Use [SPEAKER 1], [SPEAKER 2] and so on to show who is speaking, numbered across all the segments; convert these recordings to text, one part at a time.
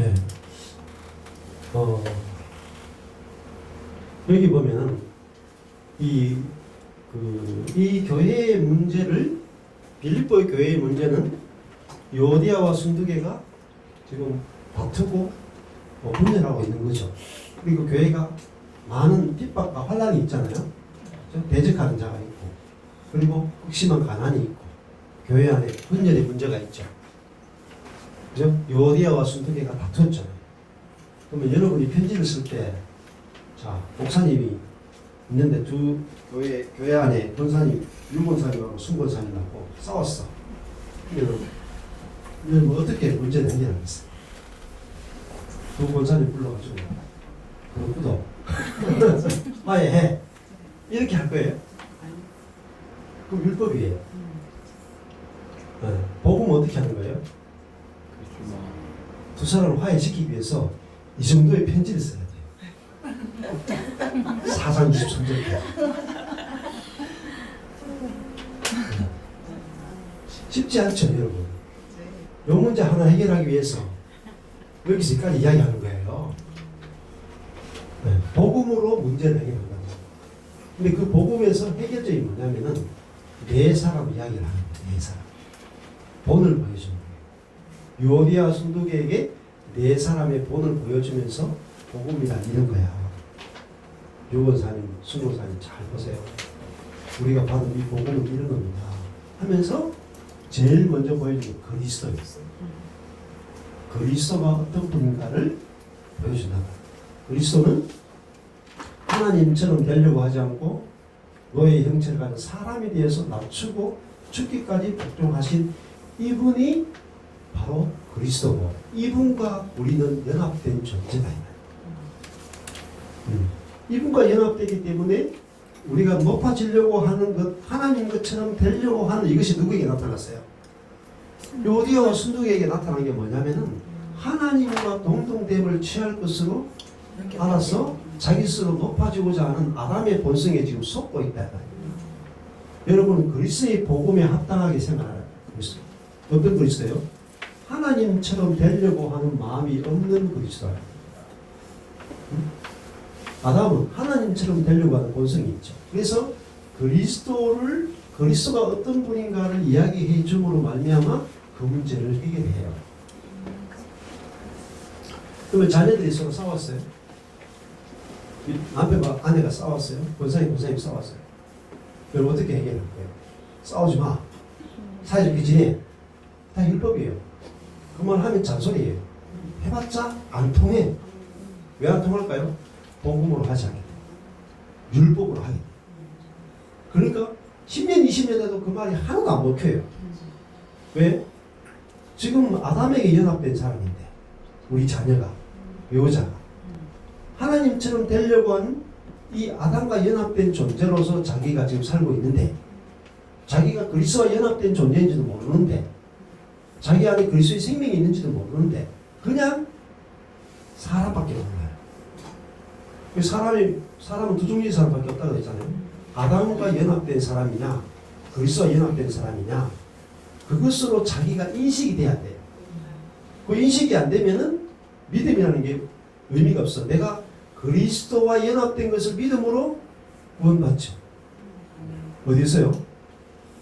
[SPEAKER 1] 네. 여기 보면 이 교회의 문제를, 빌립보의 교회의 문제는 요디아와 순두개가 지금 다투고 분열하고 있는 거죠. 그리고 교회가 많은 핍박과 환란이 있잖아요. 대적하는 자가 있고, 그리고 극심한 가난이 있고, 교회 안에 분열의 문제가 있죠. 그죠? 요디아와 순두개가 다투었잖아요. 그러면 여러분이 편지를 쓸 때, 자, 목사님이 있는데 두 교회 안에 권사님, 유권사님하고 순권사님하고 싸웠어. 그러면 뭐 어떻게 문제를 해결하겠어? 두 권사님 불러가지고 그것도 화해해. 이렇게 할 거예요? 그럼 율법이에요. 네. 복음은 어떻게 하는 거예요? 두 사람을 화해시키기 위해서 이 정도의 편지를 써야 돼요. 4장 23절. 쉽지 않죠, 여러분. 이 문제 하나 해결하기 위해서 여기서까지 이야기하는 거예요. 네. 복음으로 문제를 해결한다고. 근데 그 복음에서 해결점이 뭐냐면은 네 사람 이야기를 하는 거예요. 네 사람. 본을 보여주는 거예요. 요디아 순두개에게 네 사람의 본을 보여주면서 복음이 알리는 거야. 유권사님, 순권사님 잘 보세요. 우리가 받은 이 복음은 이런 겁니다. 하면서 제일 먼저 보여주는 게 그리스도였어요. 그리스도가 어떤 분인가를 보여준다. 그리스도는 하나님처럼 되려고 하지 않고 노예의 형체를 가진 사람에 대해서 낮추고 죽기까지 복종하신 이분이 바로 그리스도고, 이분과 우리는 연합된 존재다. 이분과 연합되기 때문에 우리가 높아지려고 하는 것, 하나님 것처럼 되려고 하는 이것이 누구에게 나타났어요? 요디아와 순두개에게 나타난 게 뭐냐면은 하나님과 동등됨을 취할 것으로 알아서 자기 스스로 높아지고자 하는 아담의 본성에 지금 속고 있다. 여러분은 그리스도의 복음에 합당하게 생각하라. 그리스도. 어떤 그리스도요? 하나님처럼 되려고 하는 마음이 없는 그리스도예요. 아담은 하나님처럼 되려고 하는 본성이 있죠. 그래서 그리스도가 어떤 분인가를 이야기해 줌으로 말미암아 그 문제를 해결해요. 그러면 자녀들이 서로 싸웠어요. 남편과 아내가 싸웠어요. 권사님 싸웠어요. 그럼 어떻게 해결할 거예요? 싸우지 마. 사이좋게 지내. 다 율법이에요. 그 말 하면 잔소리예요. 해봤자 안 통해. 왜 안 통할까요? 복음으로 하지 않기 때문에. 율법으로 하기 때문에. 그러니까 10년, 20년 해도 그 말이 하나도 안 먹혀요. 왜? 지금 아담에게 연합된 사람인데, 우리 자녀가, 여자가 하나님처럼 되려고 하는 이 아담과 연합된 존재로서 자기가 지금 살고 있는데, 자기가 그리스도와 연합된 존재인지도 모르는데, 자기 안에 그리스도의 생명이 있는지도 모르는데, 그냥 사람밖에 몰라요. 사람은 두 종류의 사람밖에 없다고 했잖아요. 아담과 연합된 사람이냐, 그리스도와 연합된 사람이냐, 그것으로 자기가 인식이 돼야 돼요. 그 인식이 안 되면은 믿음이라는 게 의미가 없어. 내가 그리스도와 연합된 것을 믿음으로 구원받죠. 어디서요?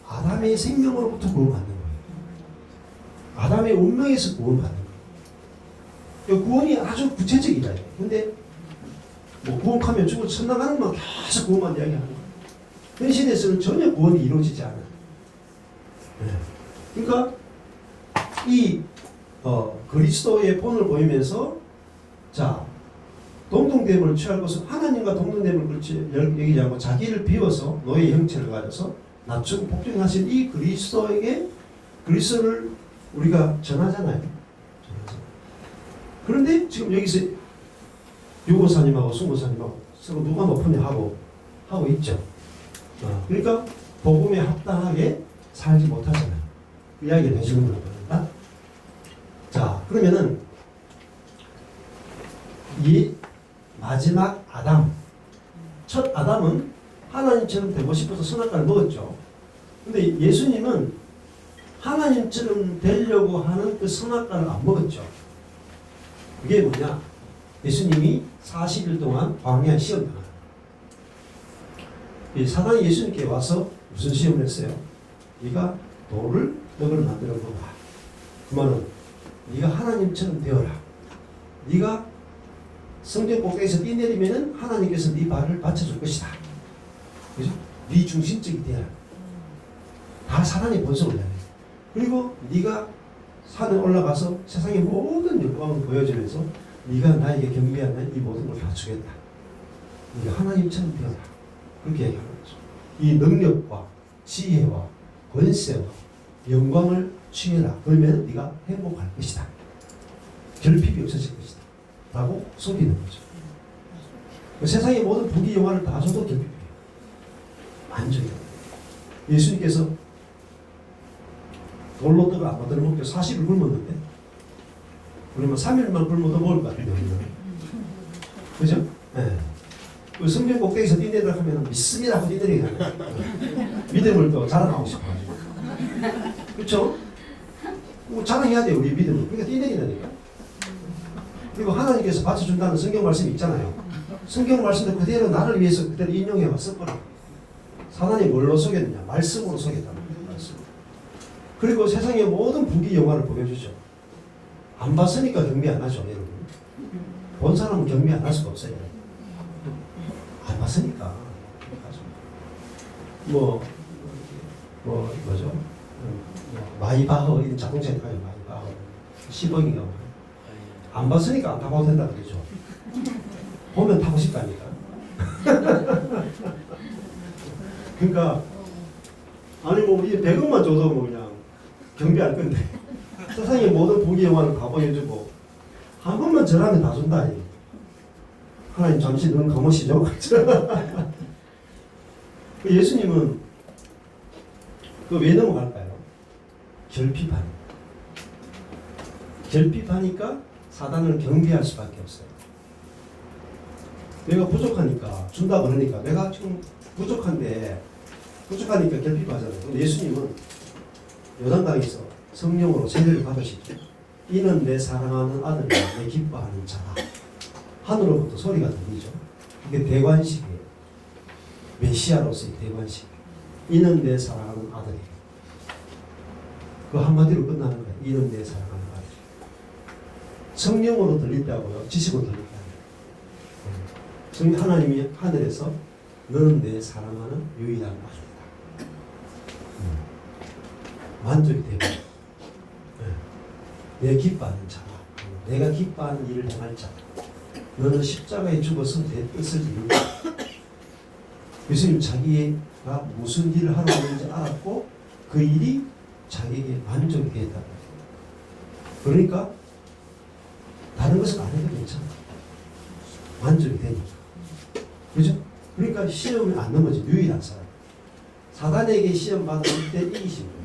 [SPEAKER 1] 아담의 생명으로부터 구원받는 거예요. 아담의 운명에서 구원받는 거예요. 구원이 아주 구체적이다. 근데 뭐 구원하면 죽어 천당하는 만 계속 구원만 이야기하는 거예요. 현실에서는 전혀 구원이 이루어지지 않아요. 그러니까 이 그리스도의 본을 보이면서, 자, 동등됨을 취할 것은 하나님과 동등됨을 여기지 않고 자기를 비워서 노예 형체를 가져서 낮추고 복종하신 이 그리스도를 우리가 전하잖아요. 그런데 지금 여기서 유고사님하고 순고사님하고 서로 누가 높으냐 하고 있죠. 그러니까 복음에 합당하게 살지 못하잖아요. 그 이야기를 해주는 겁니다. 자, 그러면은 이 마지막 아담, 첫 아담은 하나님처럼 되고 싶어서 선악과를 먹었죠. 근데 예수님은 하나님처럼 되려고 하는 그 선악과를 안 먹었죠. 그게 뭐냐? 예수님이 40일 동안 광야 시험 당하는. 이 사단이 예수님께 와서 무슨 시험을 했어요? 네가 돌을 떡을 만들어 보라. 그 말은 네가 하나님처럼 되어라. 네가 성전 꼭대기에서 뛰내리면은 하나님께서 네 발을 받쳐줄 것이다. 그죠? 네 중심적이 되어라. 다 사단의 본성을 내요. 그리고 네가 산에 올라가서 세상의 모든 영광을 보여주면서 네가 나에게 경배하는 이 모든 걸 다 주겠다. 네가 하나님처럼 되어라. 그렇게 얘기하는 거죠. 이 능력과 지혜와 권세와 영광을 취해라. 그러면 네가 행복할 것이다. 결핍이 없어질 것이다. 라고 속이는 거죠. 세상의 모든 부귀 영화를 다 줘도 결핍이에요. 완전히. 예수님께서 돌로 떡을 안 만들어 먹고 40일 굶었는데 그러면 3일만 굶어도 먹을 것 같은데 그죠? 네. 그 성경 꼭대기에서 뛰내리라 하면 믿습니다 하고 뛰내리잖아요. 믿음을 또 자랑하고 싶어가지고. 그렇죠? 뭐 자랑해야 돼요 우리 믿음을. 그러니까 뛰내리다니까. 그리고 하나님께서 받쳐준다는 성경 말씀이 있잖아요. 성경 말씀도 그대로 나를 위해서 그대로 인용해 왔었거든. 사단이 뭘로 속였느냐? 말씀으로 속였다. 말씀. 그리고 세상의 모든 부귀 영화를 보여주죠. 안 봤으니까 경배 안 하죠, 여러분. 본 사람은 경배 안 할 수가 없어요. 안 봤으니까. 뭐죠? 마이바흐 이런 자동차에 가요, 마이바흐. 10억인가. 안 봤으니까 안 타봐도 된다 그러죠. 보면 타고 싶다니까. 그러니까 아니 뭐 이 100억만 줘도 뭐 그냥 경비할 건데 세상의 모든 부귀 영화를 다 보여주고 한 번만 절하면 다 준다. 하나님 잠시 눈 감으시죠. 예수님은 왜 넘어갈까요? 결핍하니까 사단을 경배할 수밖에 없어요. 내가 부족하니까 준다 그러니까 내가 지금 부족하니까 결핍하잖아요. 근데 예수님은 요단강에서 성령으로 세례를 받으시죠. 이는 내 사랑하는 아들이야, 내 기뻐하는 자다. 하늘로부터 소리가 들리죠. 이게 대관식이에요. 메시아로서의 대관식. 이는 내 사랑하는 아들이에요. 그 한마디로 끝나는 거예요. 이는 내 사랑하는 아들. 성령으로 들린다고요? 지식으로 들린다고요? 하나님이 하늘에서 너는 내 사랑하는 유일한 아들이다. 만족이 되고 내 기뻐하는 자다. 내가 기뻐하는 일을 행할 자다. 너는 십자가에 죽어서 내 뜻을 이루다. 예수님 자기가 무슨 일을 하러 왔는지 알았고 그 일이 자기에게 만족이 되었다. 그러니까 다른 것은 안 해도 괜찮아. 만족이 되니까. 그죠? 그러니까 시험을 안 넘어지 유일한 사람. 사단에게 시험 받을 때 이기신 거죠.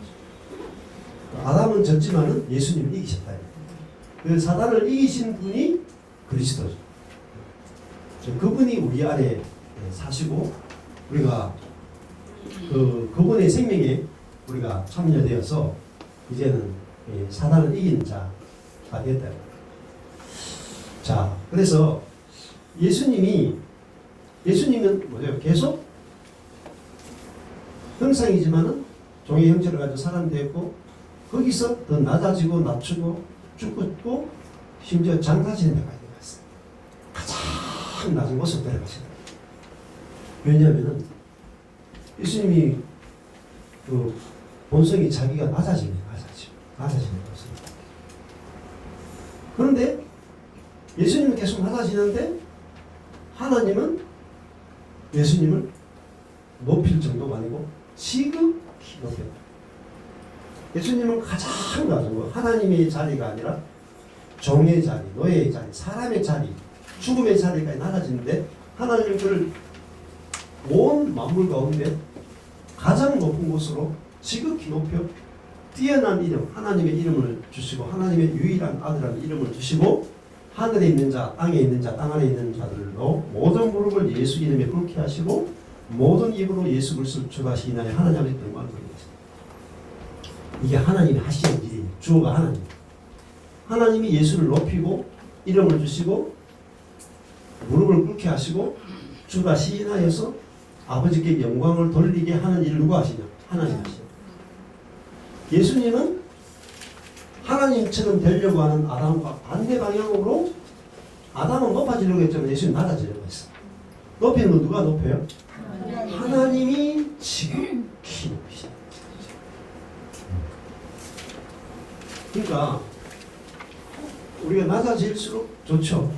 [SPEAKER 1] 아담은 졌지만은 예수님을 이기셨다. 그 사단을 이기신 분이 그리스도죠. 그분이 우리 안에 사시고 우리가 그분의 생명에 우리가 참여되어서 이제는 사단을 이기는 자가 됐다. 자, 그래서 예수님은 뭐예요? 계속 형상이지만은 종의 형체를 가지고 사람 되었고 거기서 더 낮아지고 낮추고 죽고 심지어 장사지는 데까지 갔어요. 가장 낮은 곳으로 내려가시는 거예요. 왜냐하면은 예수님이 그 본성이 자기가 낮아지는 것은. 그런데 예수님은 계속 낮아지는데 하나님은 예수님을 높일 정도가 아니고 지극히 높여요. 예수님은 가장 낮은 거, 하나님의 자리가 아니라 종의 자리, 노예의 자리, 사람의 자리, 죽음의 자리까지 낮아지는데 하나님은 그를 온 만물 가운데 가장 높은 곳으로 지극히 높여 뛰어난 이름, 하나님의 이름을 주시고 하나님의 유일한 아들이라는 이름을 주시고 하늘에 있는 자, 땅에 있는 자, 땅 안에 있는 자들로 모든 무릎을 예수 이름에 꿇게 하시고 모든 입으로 예수 그리스도를 주가시나니 하나님 아버지 영광을 드립니다. 이게 하나님이 하시는 일이에요. 주어가 하나님. 하나님이 예수를 높이고 이름을 주시고 무릎을 꿇게 하시고 주가 시인하여서 아버지께 영광을 돌리게 하는 일을 누가 하시냐? 하나님 하시냐. 예수님은 하나님처럼 되려고 하는 아담과 반대 방향으로 아담은 높아지려고 했지만 예수님은 낮아지려고 했어. 높이는 건 누가 높여요? 하나님이 지극히 높이시다. 그러니까 우리가 낮아질수록 좋죠.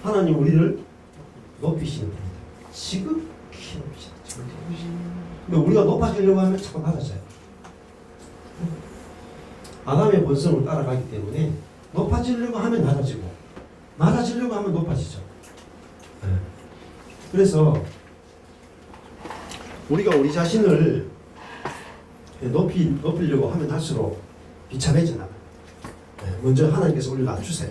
[SPEAKER 1] 하나님 우리를 높이시는 분이다. 지극히 높이시다. 근데 우리가 높아지려고 하면 자꾸 낮아져요. 아담의 본성을 따라가기 때문에 높아지려고 하면 낮아지고 낮아지려고 하면 높아지죠. 그래서 우리가 우리 자신을 높이려고 하면 할수록 비참해져 나가요. 먼저 하나님께서 우리를 낮추세요.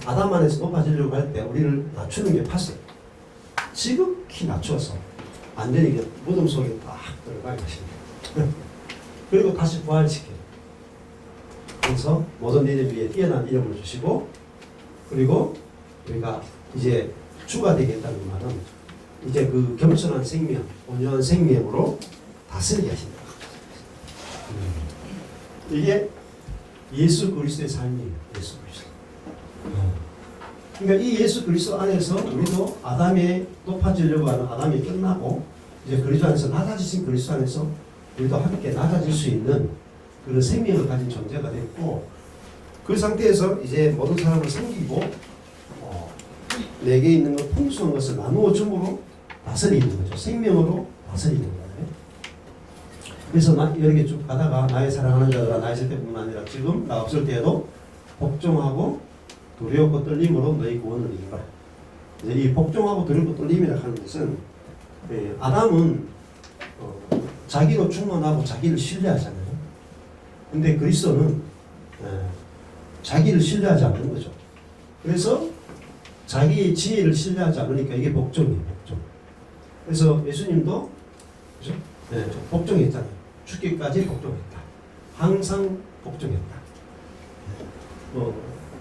[SPEAKER 1] 아담 안에서 높아지려고 할 때 우리를 낮추는 게 팠어요. 지극히 낮춰서 완전히 무덤 속에 딱 들어가게 하십니다. 그리고 다시 부활시켜요. 그래서 모든 이름 위에 뛰어난 이름을 주시고 그리고 우리가 이제 주가 되겠다는 말은 이제 그 겸손한 생명, 온유한 생명으로 다스리게 하신다. 이게 예수 그리스도의 삶이에요. 예수 그리스도. 그러니까 이 예수 그리스도 안에서 우리도 아담에 높아지려고 하는 아담이 끝나고 이제 그리스도 안에서 낮아지신 그리스도 안에서 우리도 함께 낮아질 수 있는 그런 생명을 가진 존재가 됐고 그 상태에서 이제 모든 사람을 섬기고 내게 있는 것 풍성한 것을 나누어 줌으로 다스리는 거죠. 생명으로 다스리는 거예요. 그래서 이렇게 쭉 가다가 나의 사랑하는 자들아 나 있을 때뿐만 아니라 지금 나 없을 때에도 복종하고 두려웠고 떨림으로 너희 구원을 이루라. 이제 이 복종하고 두렵고 떨림이라 하는 것은 아담은 자기로 충만하고 자기를 신뢰하잖아요. 근데 그리스도는 자기를 신뢰하지 않는 거죠. 그래서 자기의 지혜를 신뢰하지 않으니까 이게 복종이에요. 복종. 그래서 예수님도 그죠? 복종했잖아요. 죽기까지 복종했다. 항상 복종했다.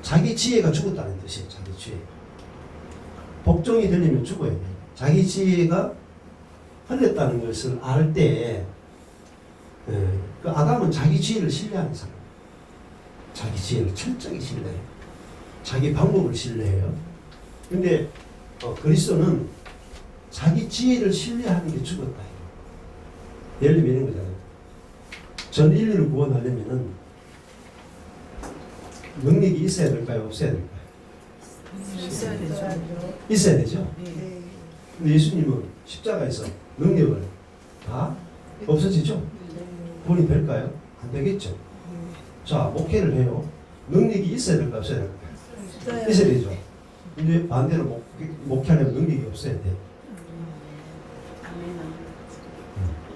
[SPEAKER 1] 자기 지혜가 죽었다는 뜻이에요. 자기 지혜. 복종이 되려면 죽어야 돼요. 자기 지혜가 흘렸다는 것을 알 때, 그 아담은 자기 지혜를 신뢰하는 사람. 자기 지혜를 철저히 신뢰해요. 자기 방법을 신뢰해요. 근데 그리스도는 자기 지혜를 신뢰하는 게 죽었다. 예를 들면 이런 거잖아요. 전 인류를 구원하려면은 능력이 있어야 될까요? 없어야 될까요?
[SPEAKER 2] 있어야 되죠.
[SPEAKER 1] 있어야 되죠.
[SPEAKER 2] 네.
[SPEAKER 1] 근데 예수님은 십자가에서 능력을 다 없어지죠. 구원이 될까요? 안 되겠죠. 자, 목회를 해요. 능력이 있어야 될까요? 없어야 될까요? 있어야 되죠. 근데 반대로 목회하려면 능력이 없어야 돼.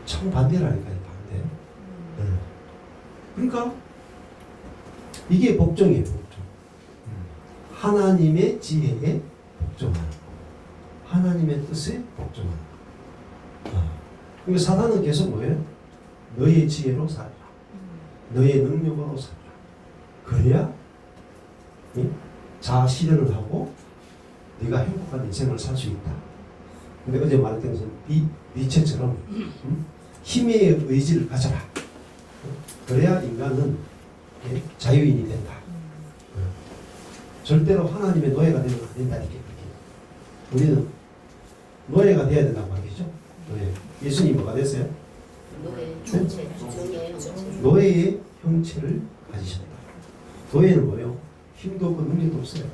[SPEAKER 1] 참 반대라니까요. 반대. 그러니까 이게 복종이에요. 복종. 하나님의 지혜에 복종하는 거. 하나님의 뜻에 복종하는 거. 그러니까 사단은 계속 뭐예요? 너의 지혜로 살라. 너의 능력으로 살라. 그래야 자아 실현을 하고 네가 행복한 인생을 살 수 있다. 근데 어제 말했던 것은 니체처럼 힘의 의지를 가져라. 그래야 인간은 자유인이 된다. 절대로 하나님의 노예가 되면 안 된다. 이렇게. 우리는 노예가 돼야 된다고 말이죠. 노예. 예수님이 뭐가 됐어요? 노예의 형체를 가지셨다. 노예는 뭐예요? 힘도 없고 능력도 없어요.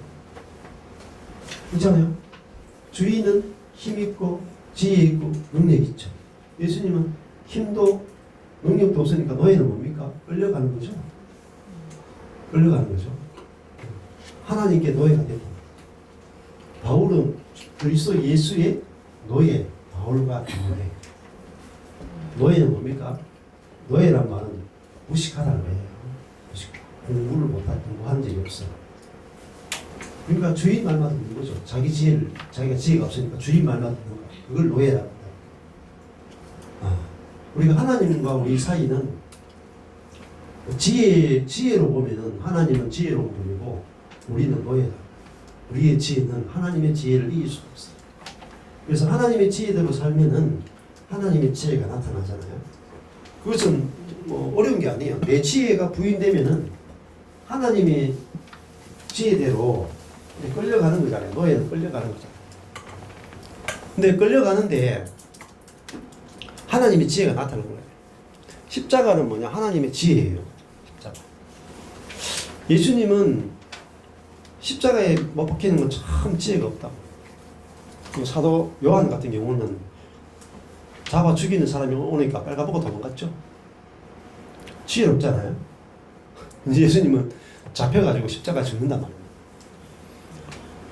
[SPEAKER 1] 있잖아요. 주인은 힘 있고 지혜 있고 능력 있죠. 예수님은 힘도 능력도 없으니까 노예는 뭡니까? 끌려가는 거죠. 끌려가는 거죠. 하나님께 노예가 되고 바울은 그리스도 예수의 노예 바울과 동일해. 노예는 뭡니까? 노예란 말은 무식하다는 거예요. 무식하다. 공부를 못하고 공부한 적이 없어. 그러니까 주인 말만 듣는 거죠. 자기가 지혜가 없으니까 주인 말만 듣는 거야. 그걸 노예라고 합니다. 우리가 하나님과 우리 사이는 지혜로 보면은 하나님은 지혜로 보이고 우리는 노예다. 우리의 지혜는 하나님의 지혜를 이길 수 없어. 그래서 하나님의 지혜대로 살면은 하나님의 지혜가 나타나잖아요. 그것은 뭐 어려운 게 아니에요. 내 지혜가 부인되면은 하나님의 지혜대로 끌려가는 거잖아요. 노예는 끌려가는 거잖아요. 근데 끌려가는데 하나님의 지혜가 나타나는 거예요. 십자가는 뭐냐? 하나님의 지혜예요. 십자가. 예수님은 십자가에 못 박히는 건 참 지혜가 없다. 사도 요한 같은 경우는 잡아 죽이는 사람이 오니까 빨가보고 도망갔죠. 지혜롭잖아요. 예수님은 잡혀가지고 십자가에 죽는단 말이에요.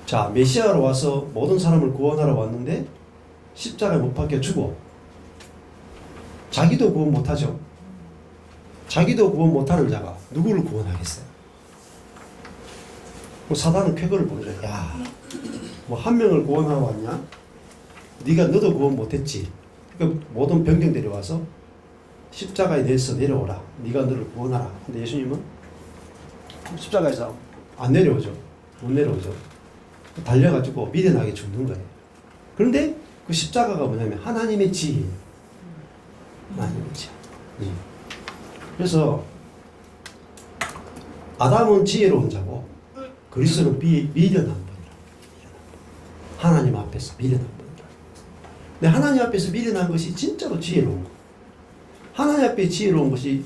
[SPEAKER 1] 자, 메시아로 와서 모든 사람을 구원하러 왔는데 십자가에 못 박혀 죽어. 자기도 구원 못하죠. 자기도 구원 못하는 자가 누구를 구원하겠어요? 사단은 쾌거를 부르죠. 야, 뭐 한 명을 구원하러 왔냐? 네가 너도 구원 못했지. 그러니까 모든 병정들이 와서 십자가에 대해서 내려오라. 네가 너를 구원하라. 근데 예수님은 십자가에서 안 내려오죠. 못 내려오죠. 달려가지고 미련하게 죽는 거예요. 그런데 그 십자가가 뭐냐면 하나님의 지혜. 하나님의 지혜. 그래서 아담은 지혜로운 자고 그리스도는 미련한 분이라. 하나님 앞에서 미련한 분이라. 근데 하나님 앞에서 미련한 것이 진짜로 지혜로운 거. 하나님 앞에 지혜로운 것이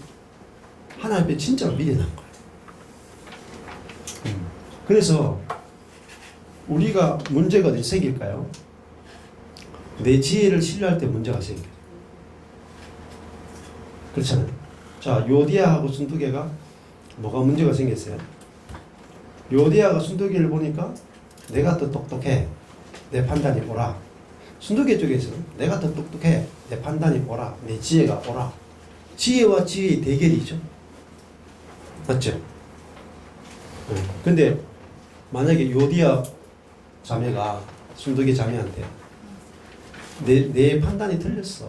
[SPEAKER 1] 하나님 앞에 진짜로 미련한 거예요. 그래서 우리가 문제가 어디 생길까요? 내 지혜를 신뢰할 때 문제가 생겨요. 그렇잖아요. 자, 요디아하고 순두개가 뭐가 문제가 생겼어요? 요디아가 순두개를 보니까 내가 더 똑똑해. 내 판단이 옳아. 순두개 쪽에서는 내가 더 똑똑해. 내 판단이 옳아. 내 지혜가 옳아. 지혜와 지혜의 대결이죠. 맞죠? 근데 만약에 요디아 자매가 순두개 자매한테 내 판단이 틀렸어.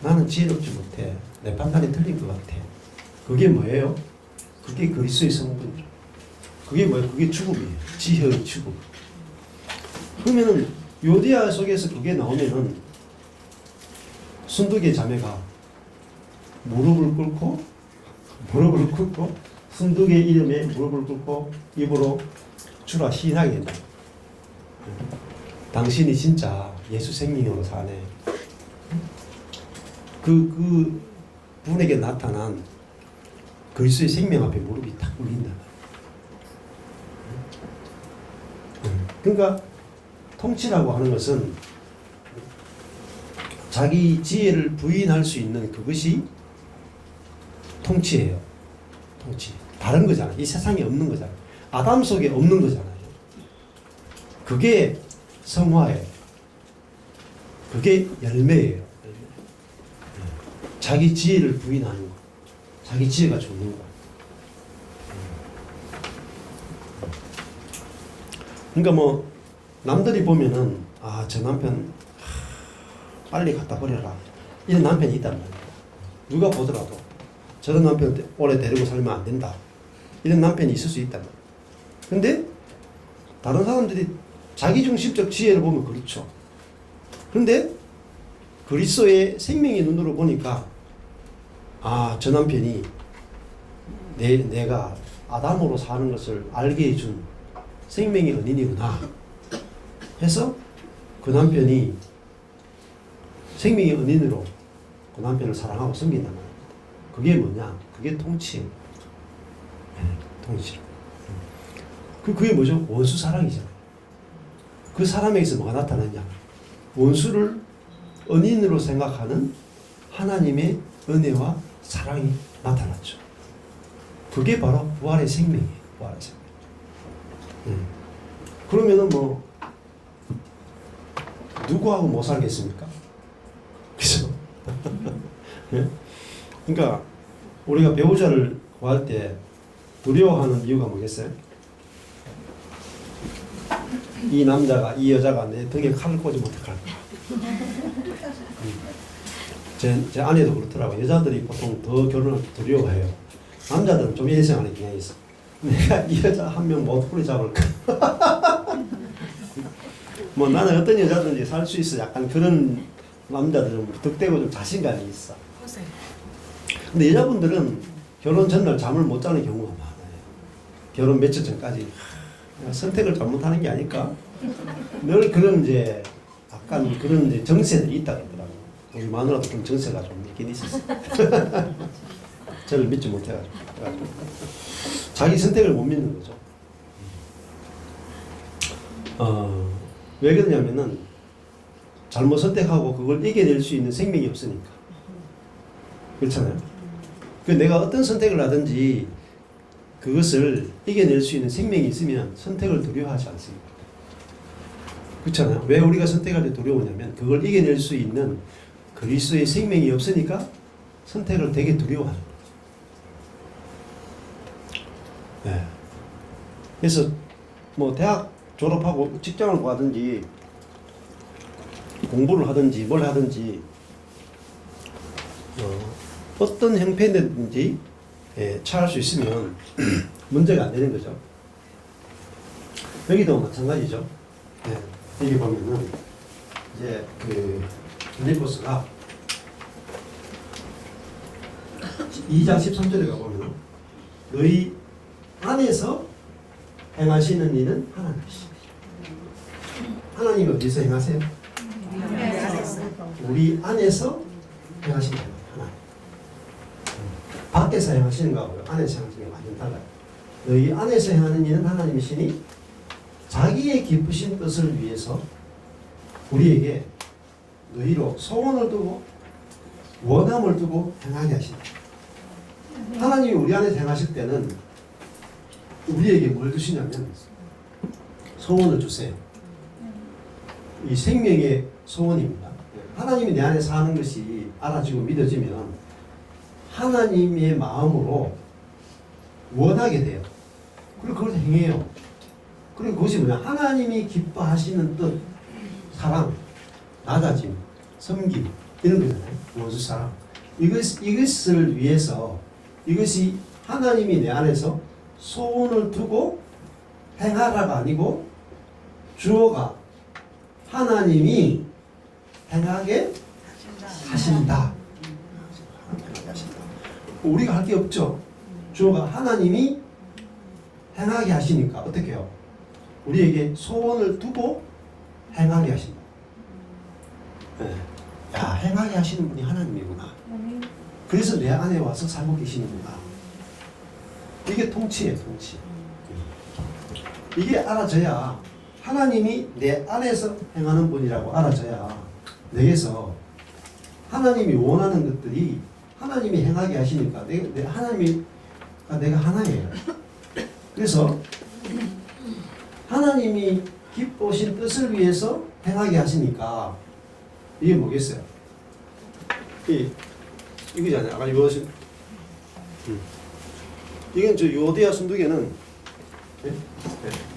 [SPEAKER 1] 나는 지혜롭지 못해. 내 판단이 틀린 것 같아. 그게 뭐예요? 그게 그리스도의 성분이죠. 그게 뭐예요? 그게 죽음이에요. 지혜의 죽음. 그러면은 요디아 속에서 그게 나오면은 순두개 자매가 무릎을 꿇고 순두개 이름에 무릎을 꿇고 입으로 주라 시인하게 된다. 당신이 진짜 예수 생명으로 사네. 그 분에게 나타난 그리스도의 생명 앞에 무릎이 탁 꿇린다. 그러니까 통치라고 하는 것은 자기 지혜를 부인할 수 있는 그것이 통치예요. 통치. 다른 거잖아. 이 세상에 없는 거잖아. 아담 속에 없는 거잖아요. 그게 성화예요. 그게 열매예요. 자기 지혜를 부인하는 거. 자기 지혜가 죽는 거. 그러니까 뭐 남들이 보면은 저 남편 빨리 갖다 버려라. 이런 남편이 있단 말이에요. 누가 보더라도 저런 남편 오래 데리고 살면 안 된다. 이런 남편이 있을 수 있단 말이에요. 근데 다른 사람들이 자기중심적 지혜를 보면 그렇죠. 그런데 그리스도의 생명의 눈으로 보니까 저 남편이 내가 아담으로 사는 것을 알게 해준 생명의 은인이구나 해서 그 남편이 생명의 은인으로 그 남편을 사랑하고 섬긴단 말입니다. 그게 뭐냐? 그게 통치예요. 통치. 그게 뭐죠? 원수 사랑이잖아요. 그 사람에게서 뭐가 나타났냐? 원수를 은인으로 생각하는 하나님의 은혜와 사랑이 나타났죠. 그게 바로 부활의 생명이에요. 부활의 생명. 그러면은 뭐 누구하고 못 살겠습니까? 그죠? 그러니까 우리가 배우자를 구할 때 두려워하는 이유가 뭐겠어요? 이 남자가 이 여자가 내 등에 칼을 꽂으면 어떡할까? 제 아내도 그렇더라고요. 여자들이 보통 더 결혼을 두려워해요. 남자들은 좀 예상하는 경향이 있어. 내가 이 여자 한 명 못 풀어잡을까? 뭐 나는 어떤 여자든지 살 수 있어. 약간 그런 남자들은 득대고 좀 자신감이 있어.
[SPEAKER 2] 허세.
[SPEAKER 1] 근데 여자분들은 결혼 전날 잠을 못 자는 경우가 많아요. 결혼 며칠 전까지 내가 선택을 잘못하는 게 아닐까? 늘 그런 이제 약간 그런 이제 정세들이 있다 그러더라고. 우리 마누라도 그런 정세가 좀 있긴 있었어. 저를 믿지 못해가지고. 그래가지고 자기 선택을 못 믿는 거죠. 왜 그러냐면은 잘못 선택하고 그걸 이겨낼 수 있는 생명이 없으니까. 그렇잖아요. 그 내가 어떤 선택을 하든지 그것을 이겨낼 수 있는 생명이 있으면 선택을 두려워하지 않습니다. 그렇잖아요. 왜 우리가 선택할 때 두려우냐면 그걸 이겨낼 수 있는 그리스도의 생명이 없으니까 선택을 되게 두려워하는 거예요. 네. 그래서 뭐 대학 졸업하고 직장을 구하든지 공부를 하든지 뭘 하든지 어떤 형편이든지 처할 수 있으면 문제가 안 되는 거죠. 여기도 마찬가지죠. 여기 보면은 이제 그 빌립보서가 2장 13절에 가보면 너희 안에서 행하시는 일은 하나님이시다. 하나님이 어디서 행하세요? 우리 안에서 행하시는 일 하나님. 밖에서 행하시는 거하고요 안에서 행하시는 게 완전 달라요. 너희 안에서 행하는 일은 하나님이시니 자기의 기쁘신 뜻을 위해서 우리에게 너희로 소원을 두고 원함을 두고 행하게 하신다. 하나님이 우리 안에서 행하실 때는 우리에게 뭘 주시냐면 소원을 주세요. 이 생명의 소원입니다. 하나님이 내 안에 사는 것이 알아지고 믿어지면 하나님의 마음으로 원하게 돼요. 그리고 그걸 행해요. 그리고 그것이 뭐냐? 하나님이 기뻐하시는 뜻, 사랑, 낮아짐, 섬김 이런 거잖아요. 원수 사랑. 이것을 위해서 이것이 하나님이 내 안에서 소원을 두고 행하라가 아니고 주어가 하나님이 행하게 하신다. 우리가 할 게 없죠. 주어가 하나님이 행하게 하시니까 어떻게 해요? 우리에게 소원을 두고 행하게 하신다. 네. 야, 행하게 하시는 분이 하나님이구나. 그래서 내 안에 와서 살고 계시는구나. 이게 통치예요, 통치. 이게 알아져야 하나님이 내 안에서 행하는 분이라고 알아져야 내게서 하나님이 원하는 것들이 하나님이 행하게 하시니까 내가 하나예요. 그래서 하나님이 기뻐하신 뜻을 위해서 행하게 하시니까 이게 뭐겠어요? 이거잖아요. 아까 이거신. 이건 저 요디야 순두개는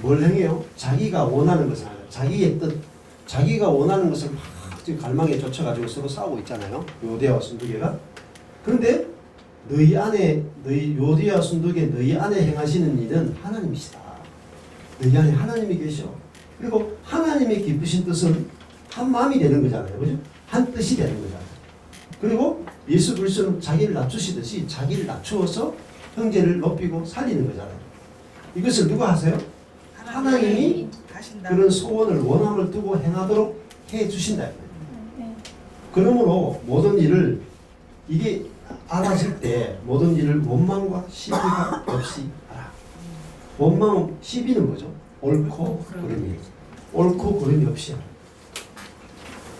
[SPEAKER 1] 뭘 행해요? 자기가 원하는 것을 하는 자기의 뜻, 자기가 원하는 것을 막 지금 갈망에 젖혀가지고 서로 싸우고 있잖아요. 요디야와 순두개가. 그런데 너희 안에 너희 요디야 순두개 너희 안에 행하시는 일은 하나님이시다. 너희 안에 하나님이 계셔. 그리고 하나님의 기쁘신 뜻은 한 마음이 되는 거잖아요. 그죠? 한 뜻이 되는 거잖아요. 그리고 예수 그리스도는 자기를 낮추시듯이 자기를 낮추어서 형제를 높이고 살리는 거잖아요. 이것을 누가 하세요? 하나님이 그런 소원을 원함을 두고 행하도록 해 주신다. 그러므로 모든 일을 이게 알아질 때 모든 일을 원망과 시비가 없이 하라. 원망, 시비는 뭐죠? 옳고 그름이. 옳고 그름이 없이 하라.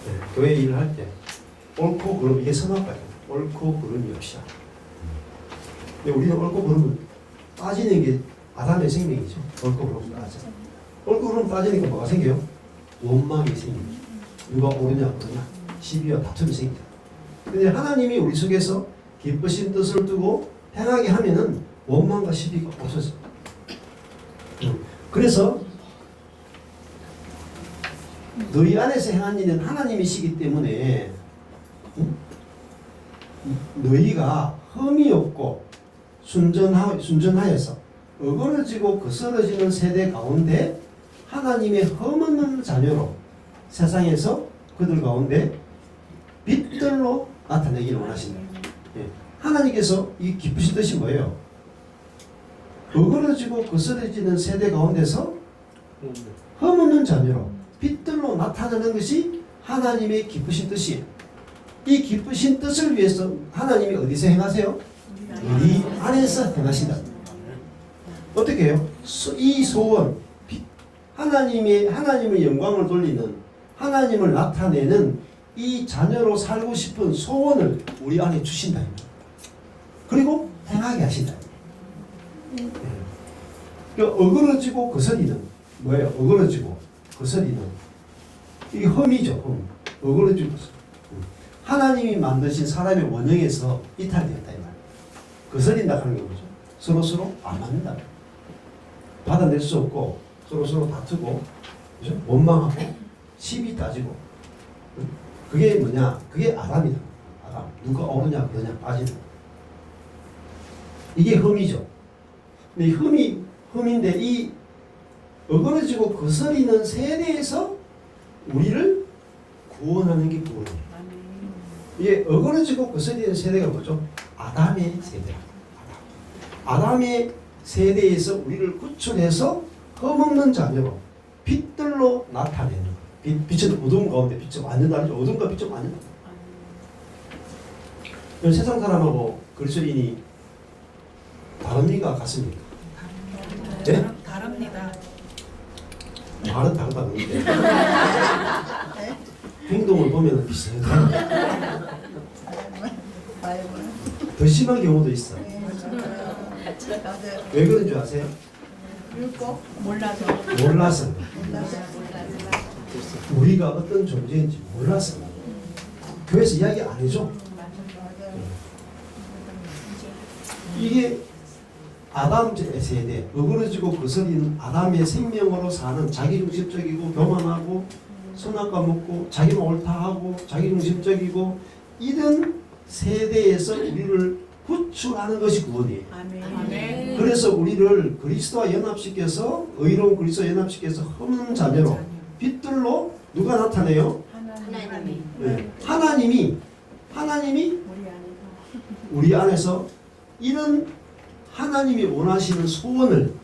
[SPEAKER 1] 네, 교회 일을 할 때 옳고 그름 이게 선악과예요. 옳고 그름이 없이 하라. 근데 우리는 옳고 그름은 빠지는 게 아담의 생명이죠. 옳고 그름 빠져. 옳고 그름 빠지니까 뭐가 생겨요? 원망이 생깁니다. 누가 옳으냐 그러냐 시비와 다툼이 생깁니다. 근데 하나님이 우리 속에서 기쁘신 뜻을 두고 행하게 하면은 원망과 시비가 없어져요. 그래서 너희 안에서 행한 일은 하나님이시기 때문에 너희가 흠이 없고 순전하여서 어그러지고 거스러지는 세대 가운데 하나님의 흠없는 자녀로 세상에서 그들 가운데 빛들로 나타내기를 원하신다. 예. 하나님께서 이 기쁘신 뜻이 뭐예요? 어그러지고 거스러지는 세대 가운데서 흠없는 자녀로 빛들로 나타나는 것이 하나님의 기쁘신 뜻이에요. 이 기쁘신 뜻을 위해서 하나님이 어디서 행하세요? 우리 안에서 행하신다. 어떻게 해요? 이 소원, 하나님의 영광을 돌리는, 하나님을 나타내는 이 자녀로 살고 싶은 소원을 우리 안에 주신다. 그리고 행하게 하신다. 어그러지고 거스리는 뭐예요? 어그러지고 거스리는 이게 흠이죠. 흠. 어그러지고 하나님이 만드신 사람의 원형에서 이탈되었다 이 말이에요. 거스린다 하는 게 뭐죠? 서로 안 맞는다. 받아낼 수 없고 서로 다투고 그죠? 원망하고 시비 따지고 그게 뭐냐? 그게 아담이다. 아담. 누가 오르냐 그러냐 빠지는. 이게 흠이죠. 근데 흠인데 이 어그러지고 거스리는 세대에서 우리를 구원하는 게 구원이에요. 이게 어그러지고 거스리는 세대가 뭐죠? 아담의 세대. 아담의 세대에서 우리를 구출해서 흠없는 자녀로 빛들로 나타내는 거예요. 빛은 어둠 가운데 빛은 완전 다르죠. 어둠과 빛은 완전 다르죠. 세상 사람하고 그리스도인이 다릅니까? 같습니까? 네?
[SPEAKER 2] 다릅니다.
[SPEAKER 1] 말은 다르다는데 행동을 보면 비슷해요. 더 심한 경우도 있어. 왜 그런 줄 아세요? 몰라서. 우리가 어떤 존재인지 몰라서. 교회에서 이야기 안 해줘. 이게 아담 세대, 어그러지고 거스리는 아담의 생명으로 사는 자기중심적이고 교만하고 선악과 먹고 자기는 옳다하고 자기중심적이고 이런 세대에서 우리를 구출하는 것이 구원이에요.
[SPEAKER 2] 아멘.
[SPEAKER 1] 그래서 우리를 그리스도와 연합시켜서 의로운 그리스도와 연합시켜서 흠없는 자녀로 빛들로 누가 나타내요?
[SPEAKER 2] 하나님이.
[SPEAKER 1] 네. 하나님이 우리 안에서 이런 하나님이 원하시는 소원을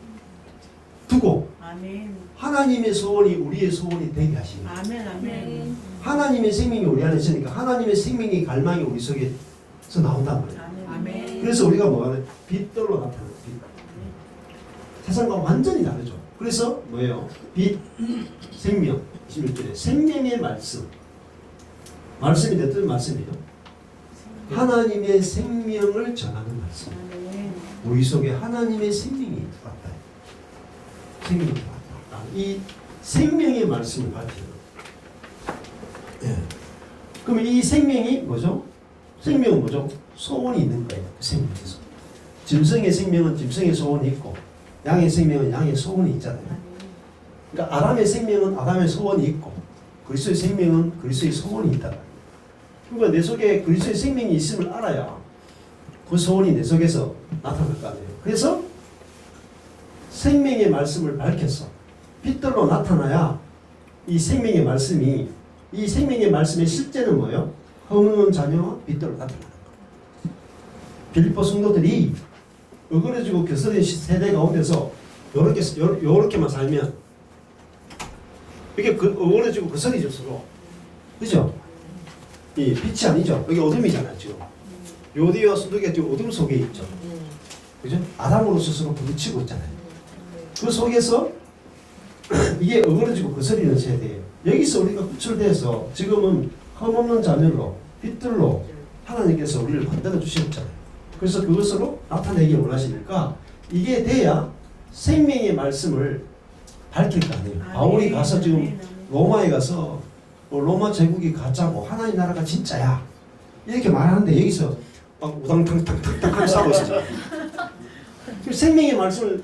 [SPEAKER 1] 두고
[SPEAKER 2] 아멘.
[SPEAKER 1] 하나님의 소원이 우리의 소원이 되게 하시는 거예요.
[SPEAKER 2] 아멘. 아멘.
[SPEAKER 1] 하나님의 생명이 우리 안에 있으니까 하나님의 생명이 갈망이 우리 속에서 나온단 말이에요.
[SPEAKER 2] 아멘.
[SPEAKER 1] 그래서 우리가 뭐가 돼? 빛들로 나타나요. 빛. 세상과 완전히 다르죠. 그래서 뭐예요? 빛, 생명. 21절에 생명의 말씀. 말씀이 어떤 말씀이에요? 하나님의 생명을 전하는 말씀. 우리 속에 하나님의 생명이 들어왔다. 생명이 들어왔다. 이 생명의 말씀을 밝히는. 예. 그럼 이 생명이 뭐죠? 생명은 뭐죠? 소원이 있는 거예요. 그 생명에서. 짐승의 생명은 짐승의 소원이 있고 양의 생명은 양의 소원이 있잖아요. 그러니까 아담의 생명은 아담의 소원이 있고 그리스도의 생명은 그리스도의 소원이 있다. 그러니까 내 속에 그리스도의 생명이 있음을 알아야 그 소원이 내 속에서 나타날 거 아니에요. 그래서 생명의 말씀을 밝혀서 빛들로 나타나야 이 생명의 말씀이 이 생명의 말씀의 실제는 뭐예요? 흠없는 자녀와 빛들로 나타나는 거예요. 빌립보 성도들이 어그러지고 교서된 세대 가운데서 요렇게만 살면 이게 어그러지고 거스리죠 서로. 그죠? 이 빛이 아니죠. 여기 어둠이잖아요 지금. 요디와 순덕이가 지금 어둠 속에 있죠. 그죠? 아담으로서 서로 부딪히고 있잖아요. 그 속에서 이게 어그러지고 거스리는 세대예요. 여기서 우리가 구출돼서 지금은 흠없는 자녀로 빛들로 하나님께서 우리를 만들어 주셨잖아요. 그래서 그것으로 나타내기 원하시니까 이게 돼야 생명의 말씀을 밝힐 거 아니에요. 바울이 가서 지금 로마에 가서 로마 제국이 가짜고 하나님 나라가 진짜야 이렇게 말하는데 여기서 막 우당탕탕탕탕 싸고 있어요. 생명의 말씀을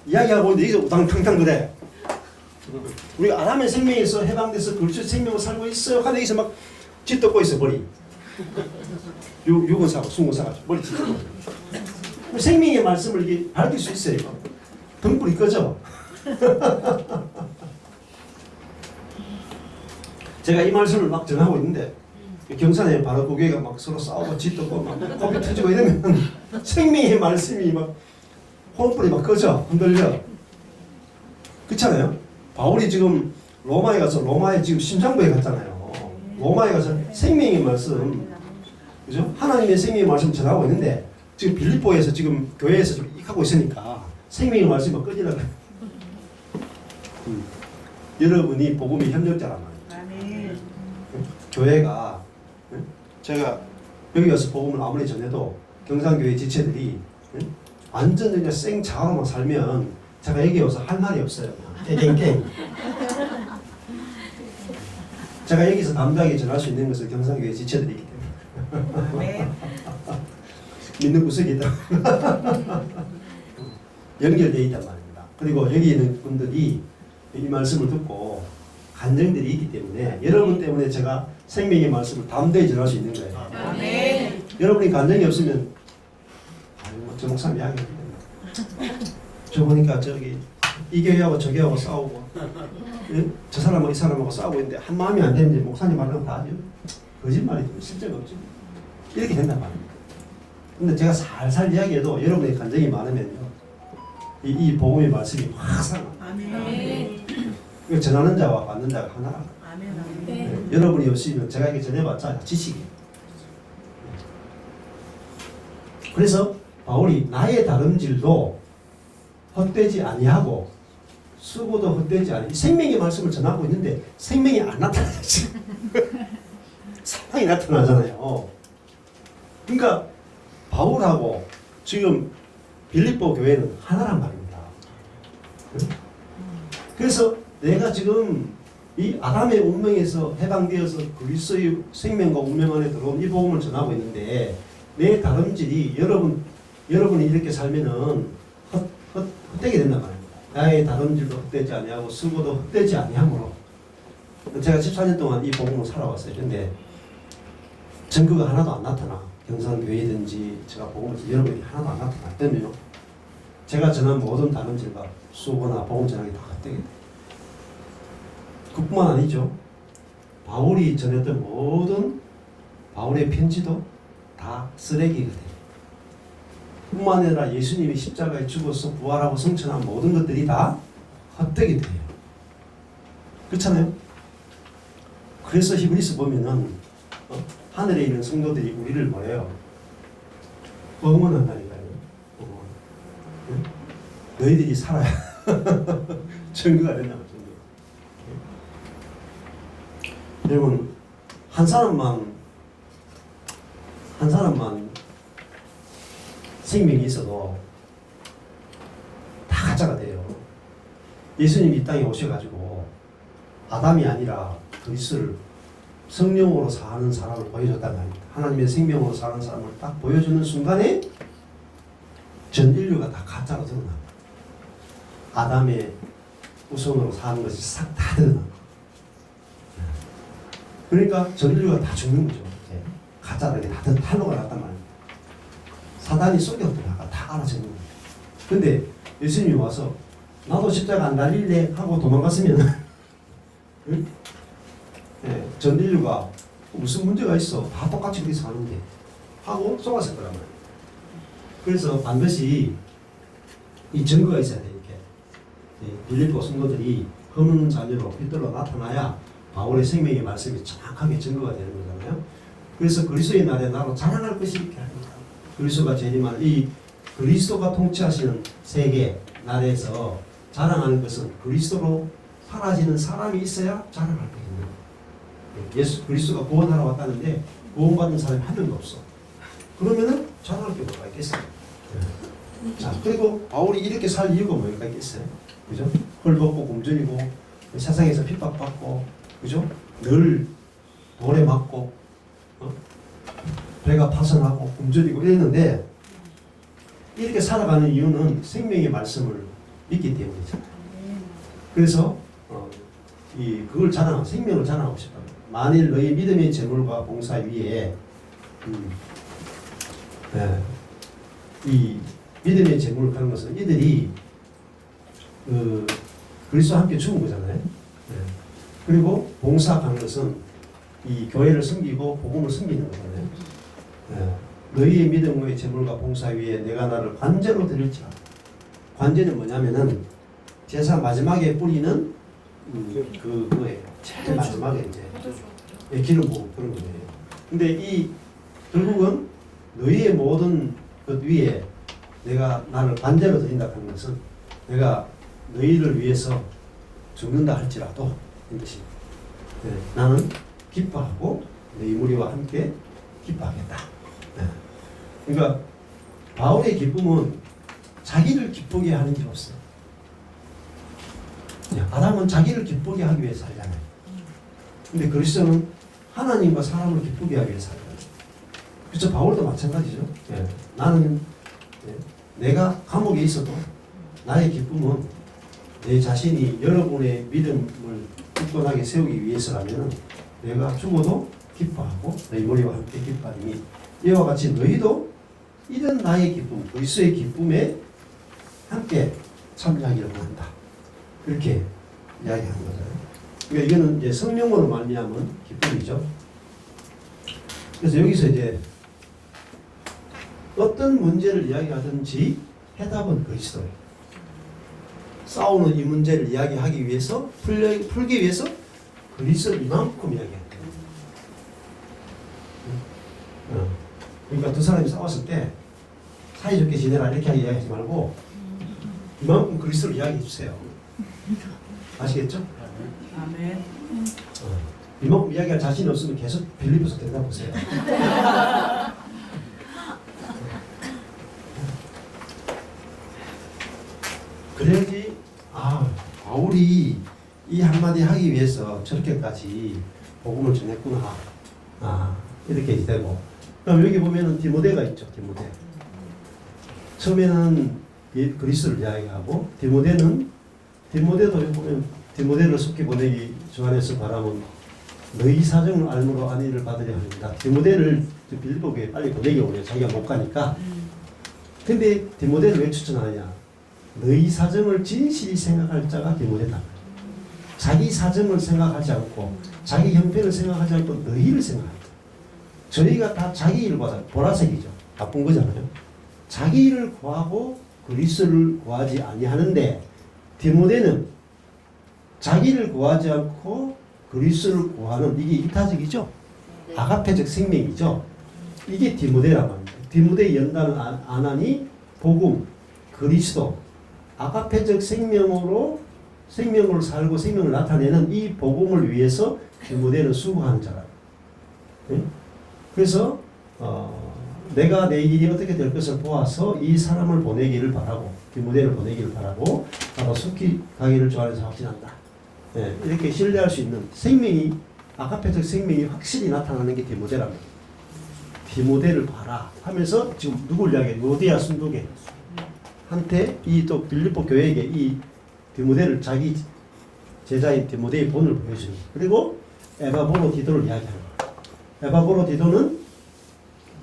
[SPEAKER 1] 이야기하고 있는데 여기서 우당탕탕 그래. 우리가 아담의 생명에서 해방돼서 그리스도의 생명을 살고 있어요. 하는데 여기서 막 짓덮고 있어 머리. 육은 사고 숭은 사가지고 머리 찢고. 생명의 말씀을 이게 밝힐 수 있어요. 등불이 꺼져. 제가 이 말씀을 막 전하고 있는데 경산에 바로 고개가 막 서로 싸우고 짖고 막 코피 터지고 이러면 생명의 말씀이 막 혼불이 막 꺼져 흔들려. 그렇잖아요. 바울이 지금 로마에 가서 로마에 지금 심장부에 갔잖아요. 로마에 가서 생명의 말씀, 그죠? 하나님의 생명의 말씀 전하고 있는데 지금 빌립보에서 지금 교회에서 지금 하고 있으니까 생명의 말씀이 막 꺼지려고. 여러분이 복음의 협력자란 말이에요. 교회가 제가 여기 와서 복음을 아무리 전해도 경상교회 지체들이 완전 그냥 생자로만 살면 제가 여기 와서 할 말이 없어요. 깽깽. 제가 여기서 담대하게 전할 수 있는 것을 경상교회 지체들이 있기 때문에 믿는 구석이 있다. 연결되어 있단 말입니다. 그리고 여기 있는 분들이 이 말씀을 듣고 간증들이 있기 때문에 여러분 때문에 제가 생명의 말씀을 담대히 전할 수 있는 거예요.
[SPEAKER 2] 아멘.
[SPEAKER 1] 여러분이 간증이 없으면 저 목사님 이야기 저 보니까 저기 이 교회하고 저 교회하고 싸우고 저 사람하고 이 사람하고 싸우고 있는데 한 마음이 안 되는데 목사님 말은 다 하죠. 거짓말이죠. 실제가 없죠. 이렇게 된단 말입니다. 근데 제가 살살 이야기해도 여러분의 간증이 많으면요 이 복음의 말씀이 확 살아납니다.
[SPEAKER 2] 아멘.
[SPEAKER 1] 이거 전하는 자와 받는 자가 하나라.
[SPEAKER 2] 아멘.
[SPEAKER 1] 여러분이 없으면 제가 이렇게 전해봤자 지식이. 그래서 바울이 나의 다름질도 헛되지 아니하고 수고도 헛되지 아니. 생명의 말씀을 전하고 있는데 생명이 안 나타나지. 사랑이 나타나잖아요. 그러니까 바울하고 지금 빌립보 교회는 하나란 말입니다. 그래서 내가 지금 이 아담의 운명에서 해방되어서 그리스도의 생명과 운명 안에 들어온 이 복음을 전하고 있는데 내 다름질이 여러분이 이렇게 살면은 헛되게 된단 말입니다. 나의 다름질도 헛되지 아니하고 수고도 헛되지 아니하므로 제가 14년 동안 이 복음을 살아왔어요. 근데 증거가 하나도 안 나타나. 경상교회든지 제가 복음을 여러분이 하나도 안 나타났다면요. 제가 전한 모든 다름질과 수고나 복음 전하기 다 헛되게 돼요. 그뿐만 아니죠. 바울이 전했던 모든 바울의 편지도 다 쓰레기가 돼요. 뿐만 아니라 예수님이 십자가에 죽어서 부활하고 성천한 모든 것들이 다 헛되게 돼요. 그렇잖아요. 그래서 히브리서 보면은 하늘에 있는 성도들이 우리를 뭐예요? 응원한다니까요. 응원. 너희들이 살아야 증거가 된다고. 여러분 한 사람만 생명이 있어도 다 가짜가 돼요. 예수님이 이 땅에 오셔가지고 아담이 아니라 그리스도를 성령으로 사는 사람을 보여줬단 말입니다. 하나님의 생명으로 사는 사람을 딱 보여주는 순간에 전 인류가 다 가짜로 드러납니다. 아담의 후손으로 사는 것이 싹 다 드러납니다. 그러니까 전 인류가 다 죽는 거죠. 가짜라게 다 탄로가 났단 말입니다. 사단이 속여 들어가 다 알아채는 거예요. 근데 예수님이 와서 나도 십자가 안 달릴래 하고 도망갔으면 응? 네, 전 인류가 무슨 문제가 있어? 다 똑같이 그렇게 사는데 하고 속았을 거란 말이에요. 그래서 반드시 이 증거가 있어야 돼. 이렇게 빌립보 성도들이 흠은 자녀로 빛들로 나타나야 바울의 생명의 말씀이 정확하게 증거가 되는 거잖아요. 그래서 그리스도의 날에 나로 자랑할 것이 이렇게 합니다. 그리스도가 재림할 이 그리스도가 통치하시는 세계 나라에서 자랑하는 것은 그리스도로 사라지는 사람이 있어야 자랑할 게 있는 거예요. 예수 그리스도가 구원하러 왔다는데 구원받는 사람이 한 명도 없어. 그러면은 자랑할 게 뭐가 있겠어요? 자, 그리고 바울이 이렇게 살 이유가 뭐가 있겠어요? 그죠? 헐벗고 굶주리고 세상에서 핍박받고, 그죠? 늘 돌에 맞고, 배가 파선하고 굶주리고 이랬는데 이렇게 살아가는 이유는 생명의 말씀을 믿기 때문이잖아요. 그래서 그걸 자랑하고 생명을 자랑하고 싶어요. 만일 너희 믿음의 재물과 봉사 위에 이 믿음의 제물을 가는 것은 이들이 그리스도와 함께 죽은 거잖아요. 네. 그리고 봉사하는 것은 이 교회를 섬기고 복음을 섬기는 거잖아요. 네. 너희의 믿음의 제물과 봉사 위에 내가 나를 관제로 드릴지라. 관제는 뭐냐면은 제사 마지막에 뿌리는 그거예요. 제일 마지막에 이제 기름 부음 그런 거예요. 근데 이 결국은 너희의 모든 것 위에 내가 나를 관제로 드린다 하는 것은 내가 너희를 위해서 죽는다 할지라도 이것이 네, 나는 기뻐하고 너희 무리와 함께 기뻐하겠다. 네. 그러니까 바울의 기쁨은 자기를 기쁘게 하는 게 없어요. 네, 아담은 자기를 기쁘게 하기 위해 살잖아요. 근데 그리스도는 하나님과 사람을 기쁘게 하기 위해 살잖아요. 그렇죠. 바울도 마찬가지죠. 네. 나는 내가 감옥에 있어도 나의 기쁨은 내 자신이 여러분의 믿음을 굳건하게 세우기 위해서라면 내가 죽어도 기뻐하고 너희 머리와 함께 기뻐하니 이와 같이 너희도 이런 나의 기쁨, 그리스도의 기쁨에 함께 참여하기를 원한다. 그렇게 이야기하는 거죠. 그러니까 이거는 이제 성령으로 말미암은 기쁨이죠. 그래서 여기서 이제 어떤 문제를 이야기하든지 해답은 그리스도예요. 싸우는 이 문제를 이야기하기 위해서 풀기 위해서 그리스도를 이만큼 이야기합니다. 그러니까 두 사람이 싸웠을 때 사이좋게 지내라 이렇게 이야기하지 말고 이만큼 그리스도를 이야기해 주세요. 아시겠죠?
[SPEAKER 2] 아멘.
[SPEAKER 1] 이만큼 이야기할 자신이 없으면 계속 빌립보서 대답보세요. 그래야지 바울이 이 한마디 하기 위해서 저렇게까지 복음을 전했구나. 이렇게 되고 그럼 여기 보면은 디모데가 있죠. 처음에는 그리스도를 이야기하고 디모데도 여기 보면 디모데를 속히 보내기 주안에서 바라면 너희 사정을 알므로 안위를 받으려 합니다. 디모데를 빌립보 교회에 빨리 보내기 원해요. 자기가 못 가니까. 근데 디모데를 왜 추천하느냐? 너희 사정을 진실이 생각할 자가 디모데다. 자기 사정을 생각하지 않고 자기 형편을 생각하지 않고 너희를 생각한다. 저희가 다 자기 일을 구하자. 보라색이죠. 나쁜 거잖아요. 자기 일을 구하고 그리스도를 구하지 아니하는데 디모데는 자기를 구하지 않고 그리스도를 구하는 이게 이타적이죠. 아가페적 생명이죠. 이게 디모데란 말입니다. 디모데 연단은 안 하니 복음, 그리스도, 아가페적 생명으로 살고 생명을 나타내는 이 복음을 위해서 디모데는 수고하는 자라. 네? 그래서 내가 내 일이 어떻게 될 것을 보아서 이 사람을 보내기를 바라고 디모데를 보내기를 바라고 나도 속히 가기를 좋아해서 확신한다. 네, 이렇게 신뢰할 수 있는 생명이 아가페적 생명이 확실히 나타나는 게 디모데랍니다. 디모데를 봐라 하면서 지금 누굴 이야기해? 요디아 순도계 한테 이 또 빌립보 교회에게 이 디모데를 자기 제자인 디모데의 본을 보여주는 그리고 에바보로 디도를 이야기하는 거예요. 에바보로 디도는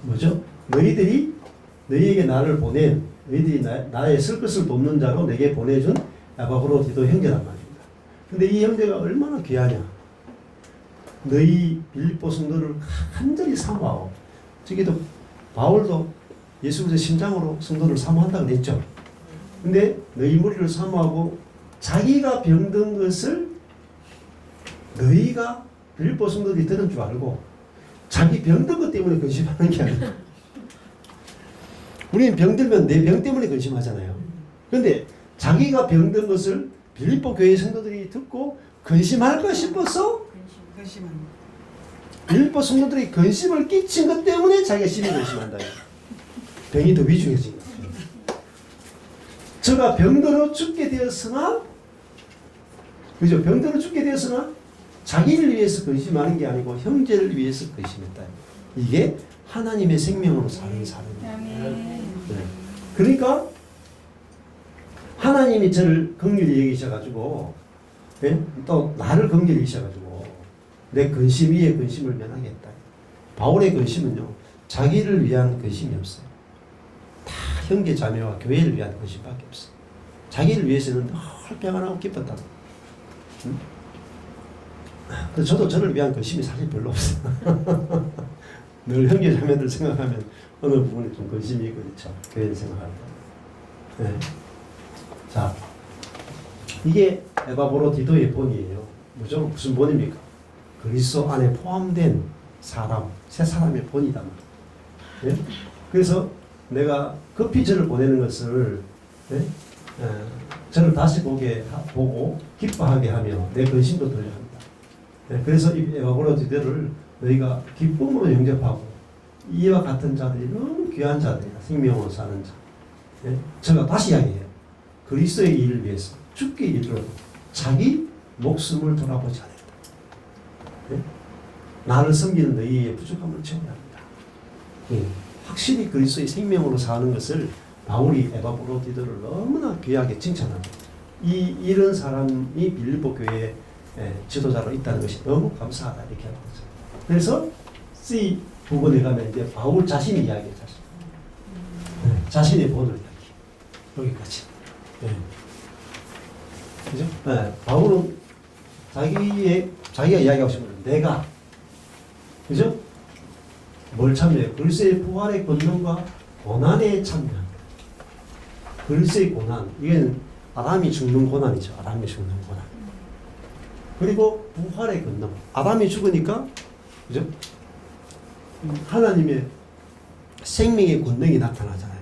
[SPEAKER 1] 뭐죠? 너희에게 나를 보낸 너희들이 나의 쓸 것을 돕는 자로 내게 보내준 에바보로 디도 형제란 말입니다. 근데 이 형제가 얼마나 귀하냐? 너희 빌립보 성도를 간절히 사모하고 저기도 바울도 예수 그리스도의 심장으로 성도를 사모한다고 했죠. 근데 너희 무리를 사모하고 자기가 병든 것을 너희가 빌립보 성도들이 들은 줄 알고 자기 병든 것 때문에 근심하는 게 아니야. 우리는 병들면 내 병 때문에 근심하잖아요. 그런데 자기가 병든 것을 빌립보 교회 성도들이 듣고 근심할까 싶어서 빌립보 성도들이 근심을 끼친 것 때문에 자기가 심히 근심한다. 병이 더 위중해진 거죠. 저가 병들어 죽게 되었으나 그죠? 병들어 죽게 되었으나 자기를 위해서 근심하는 게 아니고 형제를 위해서 근심했다. 이게 하나님의 생명으로 사는 사람입니다. 네. 그러니까 하나님이 저를 긍휼히 여기셔가지고 네? 또 나를 긍휼히 여기셔가지고 내 근심 위에 근심을 면하겠다. 바울의 근심은요 자기를 위한 근심이 없어요. 다 형제 자매와 교회를 위한 근심밖에 없어. 자기를 위해서는 늘 평안하고 기뻤다. 응? 그래서 저도 저를 위한 근심이 사실 별로 없어요. 늘 형제 자매들 생각하면 어느 부분에 좀 근심이 있고 그렇죠. 교회를 생각할 때. 네. 자, 이게 에바브로디도의 본이에요. 무슨 본입니까? 그리스도 안에 포함된 사람, 새 사람의 본이다. 네? 그래서 내가 급히 저를 보내는 것을 네? 저를 다시 보고 기뻐하게 하며 내 근심도 덜려 합니다. 네? 그래서 이 에바브로디도를 너희가 기쁨으로 영접하고 이와 같은 자들이 너무 귀한 자들이다. 생명으로 사는 자. 네? 제가 다시 이야기해요. 그리스도의 일을 위해서 죽기 이르러도 자기 목숨을 돌아보지 않았다. 네? 나를 섬기는 너희의 부족함을 채워야 합니다. 네. 확실히 그리스도의 생명으로 사는 것을 바울이 에바브로디도를 너무나 귀하게 칭찬합니다. 이런 사람이 빌립보 교회의 지도자로 있다는 것이 너무 감사하다 이렇게 하는 거죠. 그래서 C 부분에 가면 이제 바울 자신이 이야기해요. 자신의 본을 이야기. 여기까지. 네. 그죠? 네. 바울은 자기가 이야기하고 싶은 건 내가, 그죠? 뭘 참여해요? 그리스도의 부활의 권능과 고난에 참여합니다. 그리스도의 고난, 이건 아담이 죽는 고난이죠. 아담이 죽는 고난. 그리고 부활의 권능. 아담이 죽으니까, 그죠? 하나님의 생명의 권능이 나타나잖아요.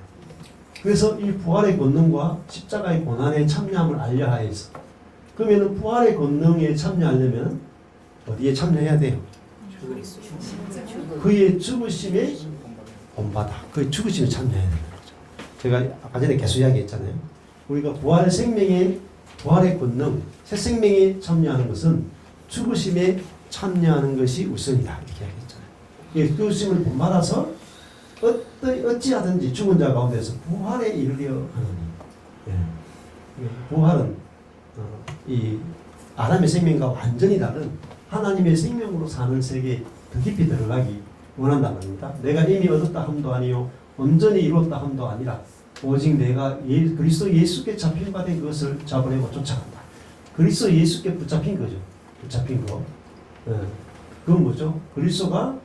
[SPEAKER 1] 그래서 이 부활의 권능과 십자가의 고난에 참여함을 알려하여서 그러면 부활의 권능에 참여하려면 어디에 참여해야 돼요? 그의 죽으심에 본받아. 그의 죽으심에 참여해야 되는 거죠. 제가 아까 전에 계속 이야기했잖아요. 우리가 부활의 권능, 새 생명에 참여하는 것은 죽으심에 참여하는 것이 우선이다. 이렇게 이야기했잖아요. 이 죽으심을 본받아서 어찌하든지 죽은 자 가운데서 부활에 이르려 하느니. 예. 부활은 이 아담의 생명과 완전히 다른 하나님의 생명으로 사는 세계에 더 깊이 들어가기 원한단 말입니다. 내가 이미 얻었다 함도 아니요 온전히 이루었다 함도 아니라 오직 내가 그리스도 예수께 잡힌 바 된 그것을 잡으려고 쫓아간다. 그리스도 예수께 붙잡힌 거죠. 붙잡힌 거. 그건 뭐죠? 그리스도가